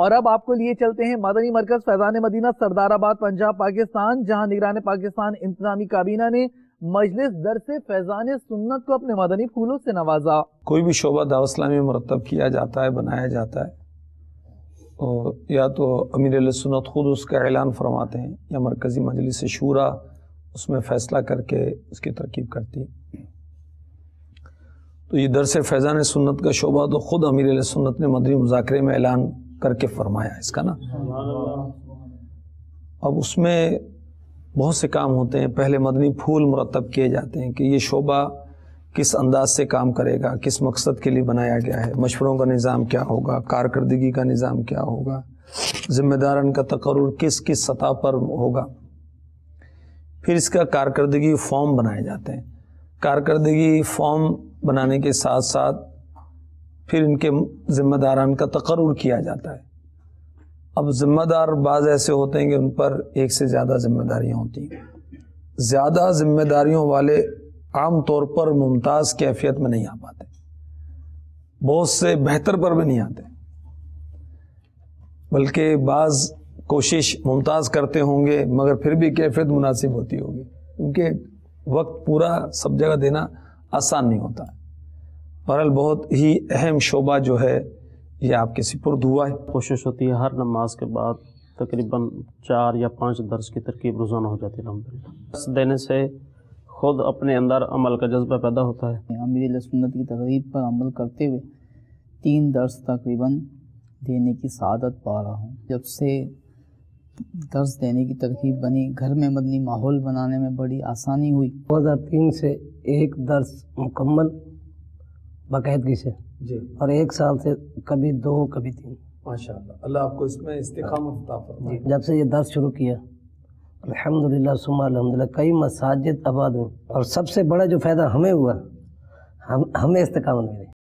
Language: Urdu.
اور اب آپ کو لیے چلتے ہیں مدنی مرکز فیضان مدینہ سردار آباد پنجاب پاکستان، جہاں نگران پاکستان انتظامی کابینہ نے مجلس درس فیضان سنت کو اپنے مدنی پھولوں سے نوازا۔ کوئی بھی شعبہ دعوت اسلامی میں مرتب کیا جاتا ہے، بنایا جاتا ہے، اور یا تو امیر اہل سنت خود اس کا اعلان فرماتے ہیں یا مرکزی مجلس شورا اس میں فیصلہ کر کے اس کی ترکیب کرتی ہے۔ تو یہ درس فیضان سنت کا شعبہ تو خود امیر اہل سنت نے مدنی مذاکرے میں اعلان کر کے فرمایا اس کا نا۔ اب اس میں بہت سے کام ہوتے ہیں، پہلے مدنی پھول مرتب کیے جاتے ہیں کہ یہ شعبہ کس انداز سے کام کرے گا، کس مقصد کے لیے بنایا گیا ہے، مشوروں کا نظام کیا ہوگا، کارکردگی کا نظام کیا ہوگا، ذمہ داران کا تقرر کس کس سطح پر ہوگا۔ پھر اس کا کارکردگی فارم بنائے جاتے ہیں، کارکردگی فارم بنانے کے ساتھ ساتھ پھر ان کے ذمہ داران کا تقرر کیا جاتا ہے۔ اب ذمہ دار بعض ایسے ہوتے ہیں کہ ان پر ایک سے زیادہ ذمہ داریاں ہوتی ہیں، زیادہ ذمہ داریوں والے عام طور پر ممتاز کیفیت میں نہیں آ پاتے، بہت سے بہتر پر بھی نہیں آتے، بلکہ بعض کوشش ممتاز کرتے ہوں گے مگر پھر بھی کیفیت مناسب ہوتی ہوگی، کیونکہ وقت پورا سب جگہ دینا آسان نہیں ہوتا۔ بہرحال بہت ہی اہم شعبہ جو ہے یہ آپ کے سپرد ہوا ہے۔ کوشش ہوتی ہے ہر نماز کے بعد تقریباً 4 یا 5 درس کی ترکیب روزانہ ہو جاتی ہے الحمدللہ۔ درس دینے سے خود اپنے اندر عمل کا جذبہ پیدا ہوتا ہے۔ امیر اہل سنت کی تقریب پر عمل کرتے ہوئے 3 درس تقریباً دینے کی سعادت پا رہا ہوں۔ جب سے درس دینے کی ترکیب بنی، گھر میں مدنی ماحول بنانے میں بڑی آسانی ہوئی۔ 2003 سے 1 درس مکمل باقاعدگی سے جی، اور 1 سال سے کبھی 2 کبھی 3۔ ماشاءاللہ، اللہ آپ کو اس میں استقامت عطا فرمائے۔ جب سے یہ درس شروع کیا الحمدللہ ثم الحمدللہ کئی مساجد آباد ہوئیں، اور سب سے بڑا جو فائدہ ہمیں ہوا، ہمیں استقامت ملی۔